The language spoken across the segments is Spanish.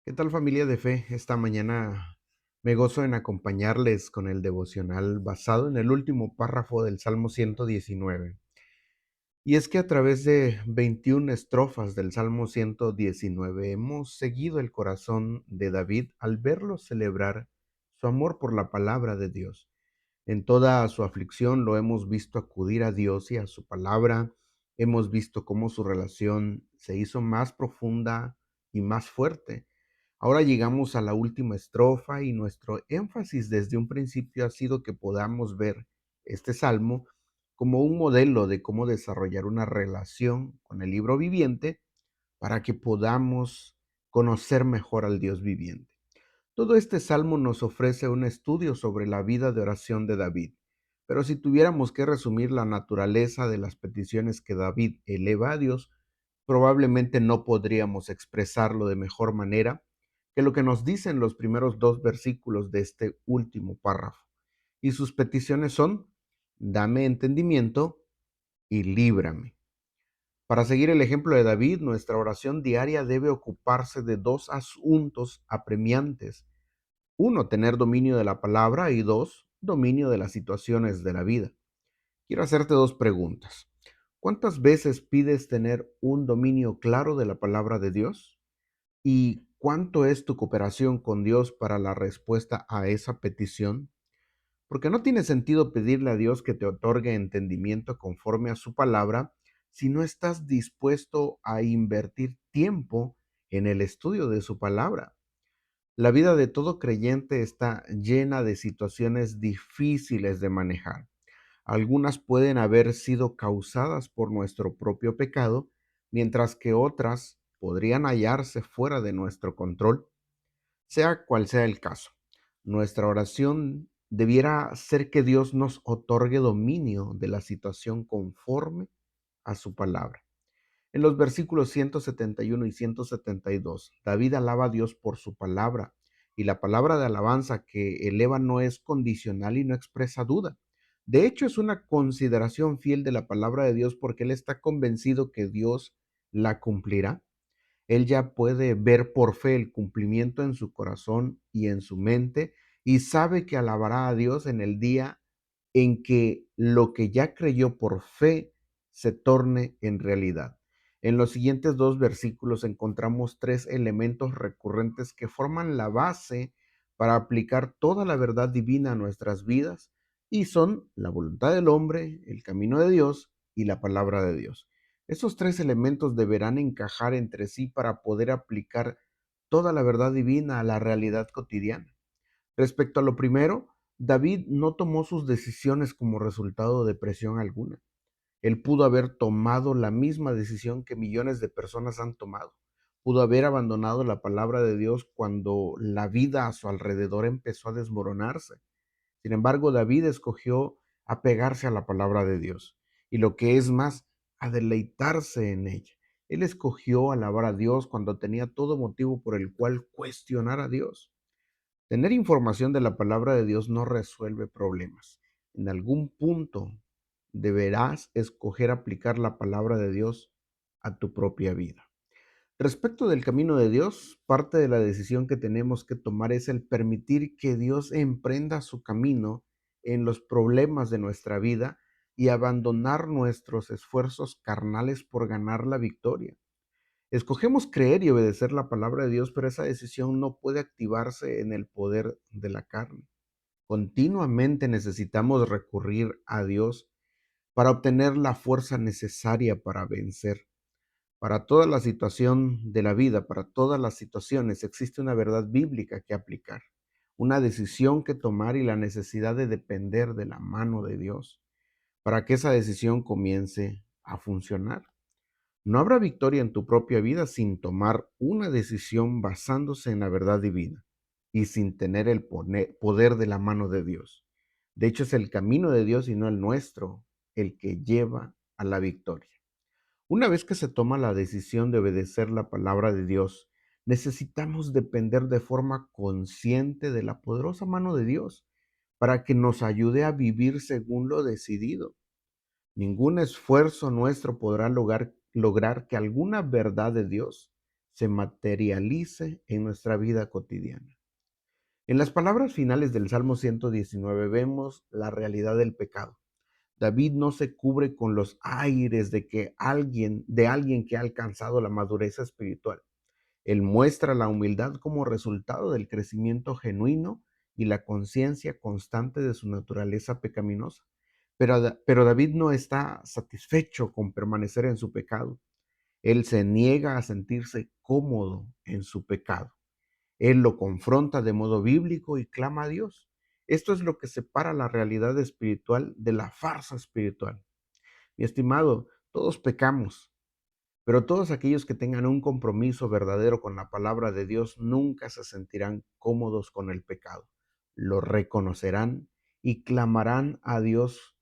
¿Qué tal, familia de fe? Esta mañana me gozo en acompañarles con el devocional basado en el último párrafo del Salmo 119. Y es que a través de 21 estrofas del Salmo 119 hemos seguido el corazón de David al verlo celebrar su amor por la palabra de Dios. En toda su aflicción lo hemos visto acudir a Dios y a su palabra. Hemos visto cómo su relación se hizo más profunda y más fuerte. Ahora llegamos a la última estrofa y nuestro énfasis desde un principio ha sido que podamos ver este salmo como un modelo de cómo desarrollar una relación con el libro viviente para que podamos conocer mejor al Dios viviente. Todo este salmo nos ofrece un estudio sobre la vida de oración de David, pero si tuviéramos que resumir la naturaleza de las peticiones que David eleva a Dios, probablemente no podríamos expresarlo de mejor manera que lo que nos dicen los primeros dos versículos de este último párrafo. Y sus peticiones son: dame entendimiento y líbrame. Para seguir el ejemplo de David, nuestra oración diaria debe ocuparse de dos asuntos apremiantes. Uno, tener dominio de la palabra, y dos, dominio de las situaciones de la vida. Quiero hacerte dos preguntas. ¿Cuántas veces pides tener un dominio claro de la palabra de Dios? ¿Y cuánto es tu cooperación con Dios para la respuesta a esa petición? Porque no tiene sentido pedirle a Dios que te otorgue entendimiento conforme a su palabra si no estás dispuesto a invertir tiempo en el estudio de su palabra. La vida de todo creyente está llena de situaciones difíciles de manejar. Algunas pueden haber sido causadas por nuestro propio pecado, mientras que otras podrían hallarse fuera de nuestro control. Sea cual sea el caso, nuestra oración debiera ser que Dios nos otorgue dominio de la situación conforme a su palabra. En los versículos 171 y 172, David alaba a Dios por su palabra, y la palabra de alabanza que eleva no es condicional y no expresa duda. De hecho, es una consideración fiel de la palabra de Dios porque él está convencido que Dios la cumplirá. Él ya puede ver por fe el cumplimiento en su corazón y en su mente, y sabe que alabará a Dios en el día en que lo que ya creyó por fe se torne en realidad. En los siguientes dos versículos encontramos tres elementos recurrentes que forman la base para aplicar toda la verdad divina a nuestras vidas, y son la voluntad del hombre, el camino de Dios y la palabra de Dios. Esos tres elementos deberán encajar entre sí para poder aplicar toda la verdad divina a la realidad cotidiana. Respecto a lo primero, David no tomó sus decisiones como resultado de presión alguna. Él pudo haber tomado la misma decisión que millones de personas han tomado. Pudo haber abandonado la palabra de Dios cuando la vida a su alrededor empezó a desmoronarse. Sin embargo, David escogió apegarse a la palabra de Dios y, lo que es más, a deleitarse en ella. Él escogió alabar a Dios cuando tenía todo motivo por el cual cuestionar a Dios. Tener información de la palabra de Dios no resuelve problemas. En algún punto deberás escoger aplicar la palabra de Dios a tu propia vida. Respecto del camino de Dios, parte de la decisión que tenemos que tomar es el permitir que Dios emprenda su camino en los problemas de nuestra vida y abandonar nuestros esfuerzos carnales por ganar la victoria. Escogemos creer y obedecer la palabra de Dios, pero esa decisión no puede activarse en el poder de la carne. Continuamente necesitamos recurrir a Dios para obtener la fuerza necesaria para vencer. Para toda la situación de la vida, para todas las situaciones, existe una verdad bíblica que aplicar, una decisión que tomar y la necesidad de depender de la mano de Dios para que esa decisión comience a funcionar. No habrá victoria en tu propia vida sin tomar una decisión basándose en la verdad divina y sin tener el poder de la mano de Dios. De hecho, es el camino de Dios y no el nuestro el que lleva a la victoria. Una vez que se toma la decisión de obedecer la palabra de Dios, necesitamos depender de forma consciente de la poderosa mano de Dios para que nos ayude a vivir según lo decidido. Ningún esfuerzo nuestro podrá lograr que alguna verdad de Dios se materialice en nuestra vida cotidiana. En las palabras finales del Salmo 119 vemos la realidad del pecado. David no se cubre con los aires de alguien que ha alcanzado la madurez espiritual. Él muestra la humildad como resultado del crecimiento genuino y la conciencia constante de su naturaleza pecaminosa. Pero David no está satisfecho con permanecer en su pecado. Él se niega a sentirse cómodo en su pecado. Él lo confronta de modo bíblico y clama a Dios. Esto es lo que separa la realidad espiritual de la farsa espiritual. Mi estimado, todos pecamos, pero todos aquellos que tengan un compromiso verdadero con la palabra de Dios nunca se sentirán cómodos con el pecado. Lo reconocerán y clamarán a Dios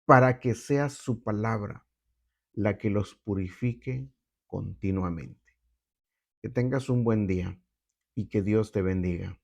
para que sea su palabra la que los purifique continuamente. Que tengas un buen día y que Dios te bendiga.